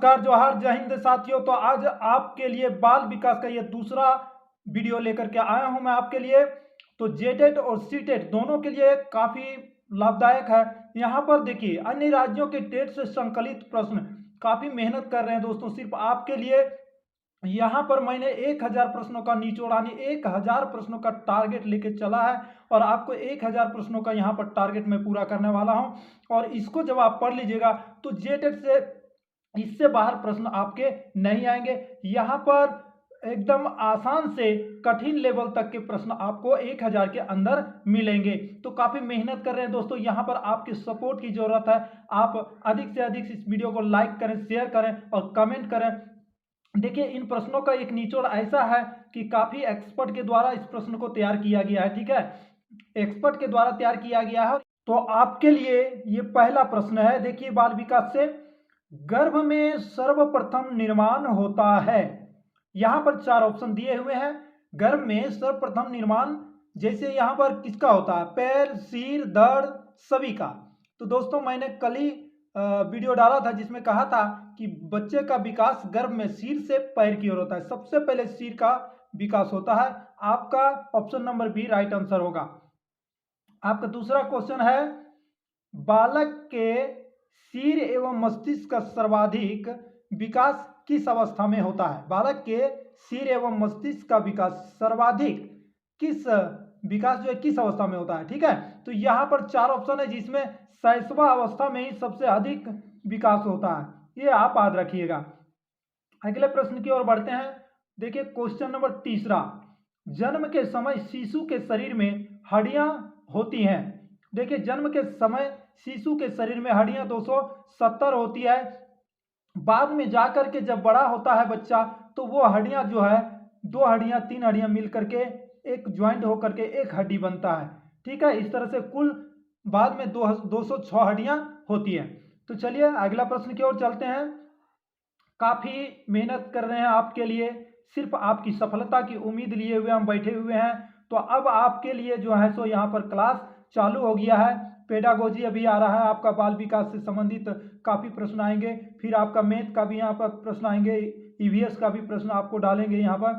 नमस्कार, जोहार, जय हिंद साथियों। तो आज आपके लिए बाल विकास का ये दूसरा वीडियो लेकर के आया हूं मैं आपके लिए। तो जेटेट और सीटेट दोनों के लिए काफ़ी लाभदायक है। यहाँ पर देखिए अन्य राज्यों के टेट से संकलित प्रश्न काफ़ी मेहनत कर रहे हैं दोस्तों सिर्फ आपके लिए। यहाँ पर मैंने 1000 प्रश्नों का निचोड़ यानी 1000 प्रश्नों का टारगेट लेके चला है और आपको 1000 प्रश्नों का यहाँ पर टारगेट मैं पूरा करने वाला हूँ। और इसको जब आप पढ़ लीजिएगा तो जेटेट से इससे बाहर प्रश्न आपके नहीं आएंगे। यहाँ पर एकदम आसान से कठिन लेवल तक के प्रश्न आपको 1000 के अंदर मिलेंगे। तो काफ़ी मेहनत कर रहे हैं दोस्तों, यहाँ पर आपके सपोर्ट की ज़रूरत है। आप अधिक से अधिक इस वीडियो को लाइक करें, शेयर करें और कमेंट करें। देखिए इन प्रश्नों का एक निचोड़ ऐसा है कि काफ़ी एक्सपर्ट के द्वारा इस प्रश्न को तैयार किया गया है। ठीक है, एक्सपर्ट के द्वारा तैयार किया गया है। तो आपके लिए ये पहला प्रश्न है। देखिए बाल विकास से, गर्भ में सर्वप्रथम निर्माण होता है। यहाँ पर 4 ऑप्शन दिए हुए हैं। गर्भ में सर्वप्रथम निर्माण जैसे यहाँ पर किसका होता है, पैर, सिर, धड़, सभी का। तो दोस्तों मैंने कल ही वीडियो डाला था जिसमें कहा था कि बच्चे का विकास गर्भ में सिर से पैर की ओर होता है। सबसे पहले सिर का विकास होता है। आपका option number B right answer होगा। आपका दूसरा क्वेश्चन है, बालक के सिर एवं मस्तिष्क का सर्वाधिक विकास किस अवस्था में होता है। बालक के सिर एवं मस्तिष्क का विकास सर्वाधिक किस विकास जो है किस अवस्था में होता है। ठीक है, तो यहाँ पर 4 ऑप्शन है जिसमें 60वां अवस्था में ही सबसे अधिक विकास होता है, ये आप याद रखिएगा। अगले प्रश्न की ओर बढ़ते हैं। देखिए क्वेश्चन नंबर तीसरा, जन्म के समय शिशु के शरीर में हड्डियां होती हैं। देखिए जन्म के समय शिशु के शरीर में हड्डियां 270 होती है। बाद में जाकर के जब बड़ा होता है बच्चा तो वो हड्डियां जो है 2 हड्डियां 3 हड्डियां मिल करके एक ज्वाइंट होकर के एक हड्डी बनता है। ठीक है, इस तरह से कुल बाद में 206 हड्डियां होती हैं। तो चलिए अगला प्रश्न की ओर चलते हैं। काफ़ी मेहनत कर रहे हैं आपके लिए, सिर्फ आपकी सफलता की उम्मीद लिए हुए हम बैठे हुए हैं। तो अब आपके लिए जो है सो यहाँ पर क्लास चालू हो गया है। पेडागोजी अभी आ रहा है, आपका बाल विकास से संबंधित काफ़ी प्रश्न आएंगे। फिर आपका मैथ का भी यहाँ पर प्रश्न आएंगे, ईवीएस का भी प्रश्न आपको डालेंगे यहाँ पर।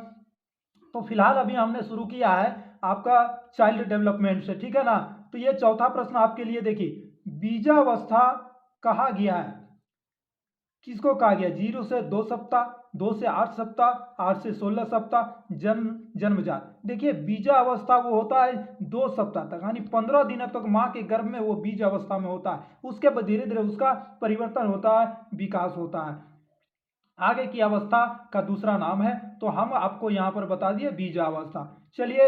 तो फिलहाल अभी हमने शुरू किया है आपका चाइल्ड डेवलपमेंट से। ठीक है ना, तो ये चौथा प्रश्न आपके लिए। देखिए बीजावस्था कहा गया है, किसको कहा गया, 0 से 2 सप्ताह, 2 से 8 सप्ताह, 8 से 16 सप्ताह, जन्मजात। देखिए बीजा अवस्था वो होता है 2 सप्ताह तक, यानी 15 दिनों तक माँ के गर्भ में वो बीज अवस्था में होता है। उसके बाद धीरे धीरे उसका परिवर्तन होता है, विकास होता है। आगे की अवस्था का दूसरा नाम है, तो हम आपको यहाँ पर बता दिए बीजावस्था। चलिए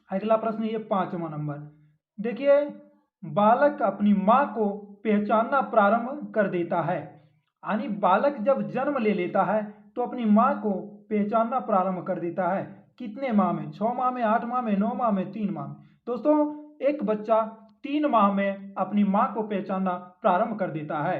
अगला प्रश्न, ये 5वां नंबर। देखिए बालक अपनी माँ को पहचानना प्रारंभ कर देता है, यानी बालक जब जन्म ले लेता है तो अपनी माँ को पहचानना प्रारंभ कर देता है। कितने माह में, 6 माह में, 8 माह में, 9 माह में, 3 माह में। दोस्तों एक बच्चा 3 माह में अपनी माँ को पहचानना प्रारंभ कर देता है।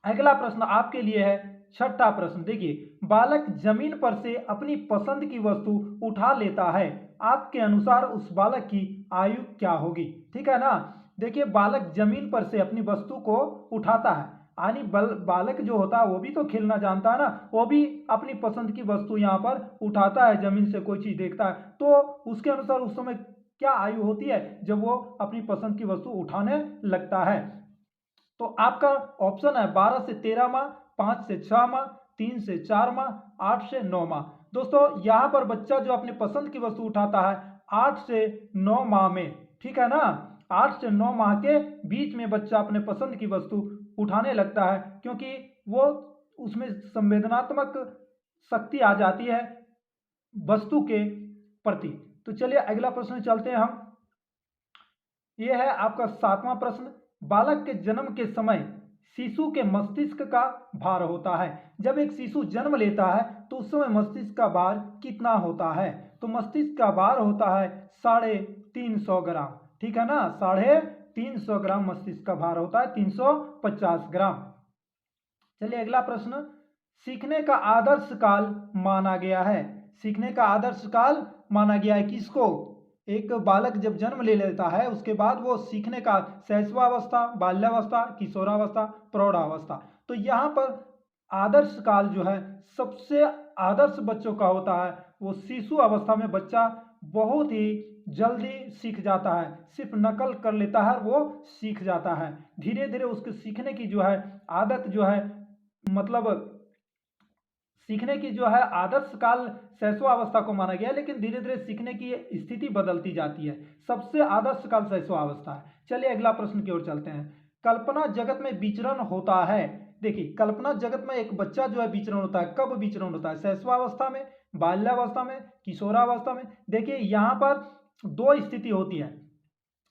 अगला प्रश्न आपके लिए है 6ठा प्रश्न। देखिए बालक जमीन पर से अपनी पसंद की वस्तु उठा लेता है, आपके अनुसार उस बालक की आयु क्या होगी। ठीक है ना, देखिए बालक जमीन पर से अपनी वस्तु को उठाता है, यानी बालक जो होता है वो भी तो खेलना जानता है ना, वो भी अपनी पसंद की वस्तु यहाँ पर उठाता है, जमीन से कोई चीज देखता है, तो उसके अनुसार उस समय क्या आयु होती है जब वो अपनी पसंद की वस्तु उठाने लगता है। तो आपका ऑप्शन है 12 से 13 माह, 5 से 6 माह, 3 से 4 माह, 8 से 9 माह। दोस्तों यहाँ पर बच्चा जो अपनी पसंद की वस्तु उठाता है 8 से 9 माह में। ठीक है ना, 8 से 9 माह के बीच में बच्चा अपने पसंद की वस्तु उठाने लगता है, क्योंकि वो उसमें संवेदनात्मक शक्ति आ जाती है वस्तु के प्रति। तो चलिए अगला प्रश्न चलते हैं हम। ये है आपका 7वां प्रश्न। बालक के जन्म के समय शिशु के मस्तिष्क का भार होता है। जब एक शिशु जन्म लेता है तो उस समय मस्तिष्क का भार कितना होता है। तो मस्तिष्क का भार होता है 350 ग्राम। ठीक है ना, 350 ग्राम मस्तिष्क का भार होता है, 350 ग्राम। चलिए अगला प्रश्न, सीखने का आदर्श काल माना गया है। सीखने का आदर्श काल माना गया है किसको, एक बालक जब जन्म ले लेता है उसके बाद वो सीखने का 6वां अवस्था, बाल्यावस्था, किशोरावस्था, प्रौढ़ावस्था। तो यहाँ पर आदर्श काल जो है सबसे आदर्श बच्चों का होता है। वो शिशु अवस्था में बच्चा बहुत ही जल्दी सीख जाता है, सिर्फ नकल कर लेता है, वो सीख जाता है। धीरे धीरे उसके सीखने की जो है आदत जो है, मतलब सीखने की जो है आदर्श काल शैशवावस्था को माना गया है, लेकिन धीरे धीरे सीखने की स्थिति बदलती जाती है। सबसे आदर्श काल शैशवावस्था है। चलिए अगला प्रश्न की ओर चलते हैं। कल्पना जगत में विचरण होता है। देखिए, कल्पना जगत में एक बच्चा जो है विचरण होता है। कब विचरण होता है? शैशवावस्था में, बाल्यावस्था में, किशोरावस्था में। देखिए यहाँ पर दो स्थिति होती है।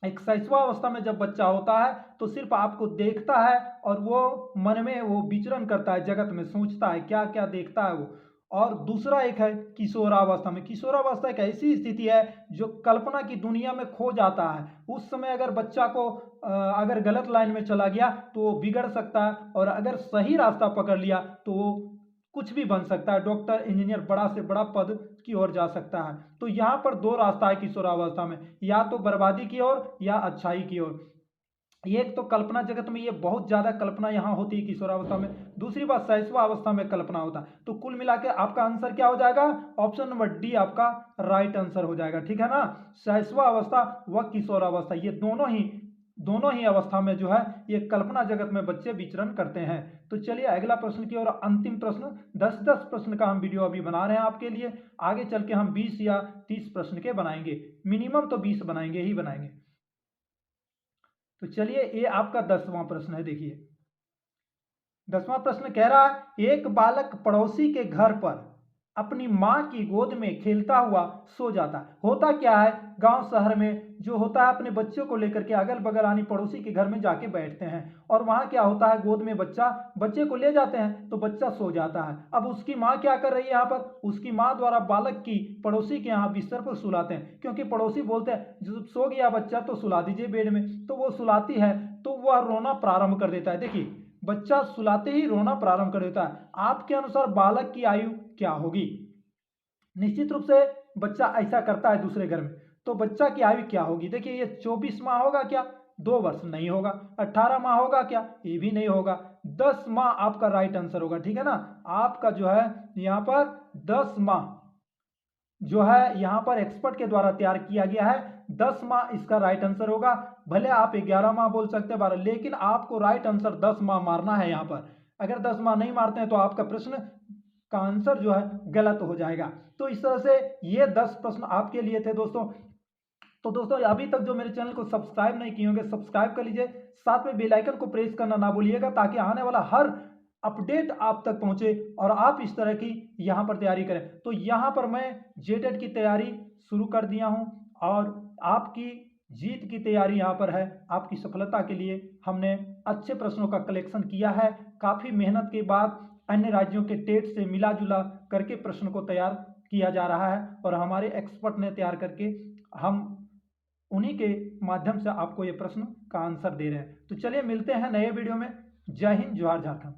एक शैशवावस्था में जब बच्चा होता है तो सिर्फ आपको देखता है और वो मन में वो विचरण करता है, जगत में सोचता है, क्या क्या देखता है वो। और दूसरा एक है किशोरावस्था में। किशोरावस्था एक ऐसी स्थिति है जो कल्पना की दुनिया में खो जाता है। उस समय अगर बच्चा को अगर गलत लाइन में चला गया तो वो बिगड़ सकता है, और अगर सही रास्ता पकड़ लिया तो वो कुछ भी बन सकता है, डॉक्टर, इंजीनियर, बड़ा से बड़ा पद की ओर जा सकता है। तो यहाँ पर दो रास्ता है किशोरावस्था में, या तो बर्बादी की ओर या अच्छाई की ओर। एक तो कल्पना जगत में ये बहुत ज्यादा कल्पना यहाँ होती है किशोरावस्था में, दूसरी बात शैशवावस्था में कल्पना होता है। तो कुल मिला के आपका आंसर क्या हो जाएगा? ऑप्शन नंबर डी आपका राइट आंसर हो जाएगा। ठीक है ना? शैशवावस्था व किशोरावस्था ये दोनों ही अवस्था में जो है ये कल्पना जगत में बच्चे विचरण करते हैं। तो चलिए अगला प्रश्न की ओर, अंतिम प्रश्न। 10-10 प्रश्न का हम वीडियो अभी बना रहे हैं आपके लिए। आगे चल के हम 20 या 30 प्रश्न के बनाएंगे, मिनिमम तो 20 बनाएंगे ही बनाएंगे। तो चलिए ये आपका 10वां प्रश्न है। देखिए 10वां प्रश्न कह रहा है, एक बालक पड़ोसी के घर पर अपनी माँ की गोद में खेलता हुआ सो जाता है। होता क्या है, गांव शहर में जो होता है अपने बच्चों को लेकर के अगल बगल यानी पड़ोसी के घर में जाके बैठते हैं, और वहां क्या होता है, गोद में बच्चे को ले जाते हैं तो बच्चा सो जाता है। अब उसकी माँ क्या कर रही है यहाँ पर? उसकी माँ द्वारा बालक की पड़ोसी के यहाँ बिस्तर पर सुलाते हैं, क्योंकि पड़ोसी बोलते हैं जब सो गया बच्चा तो सुला दीजिए बेड में। तो वो सुलाती है तो वह रोना प्रारंभ कर देता है। देखिए बच्चा सुलाते ही रोना प्रारंभ कर देता है। आपके अनुसार बालक की आयु क्या होगी? निश्चित रूप से बच्चा ऐसा करता है दूसरे घर में, तो बच्चा की आयु क्या होगी? देखिए ये 24 माह होगा क्या? 2 वर्ष नहीं होगा। 18 माह होगा क्या? ये भी नहीं होगा। 10 माह आपका राइट आंसर होगा। ठीक है ना? आपका जो है यहाँ पर 10 माह जो है यहाँ पर एक्सपर्ट के द्वारा तैयार किया गया है। 10 माह इसका राइट आंसर होगा। भले आप 11 माह बोल सकते हैं, 12, लेकिन आपको राइट आंसर 10 माह मारना है यहाँ पर। अगर 10 माह नहीं मारते हैं तो आपका प्रश्न का आंसर जो है गलत हो जाएगा। तो इस तरह से ये 10 प्रश्न आपके लिए थे दोस्तों। तो दोस्तों अभी तक जो मेरे चैनल को सब्सक्राइब नहीं किए होंगे, सब्सक्राइब कर लीजिए, साथ में बेल आइकन को प्रेस करना ना भूलिएगा, ताकि आने वाला हर अपडेट आप तक पहुंचे और आप इस तरह की यहाँ पर तैयारी करें। तो यहाँ पर मैं जेटेट की तैयारी शुरू कर दिया हूँ, और आपकी जीत की तैयारी यहाँ पर है। आपकी सफलता के लिए हमने अच्छे प्रश्नों का कलेक्शन किया है। काफ़ी मेहनत के बाद अन्य राज्यों के टेट से मिला जुला करके प्रश्न को तैयार किया जा रहा है, और हमारे एक्सपर्ट ने तैयार करके हम उन्हीं के माध्यम से आपको ये प्रश्न का आंसर दे रहे हैं। तो चलिए मिलते हैं नए वीडियो में। जय हिंद, जोहार, झारखंड।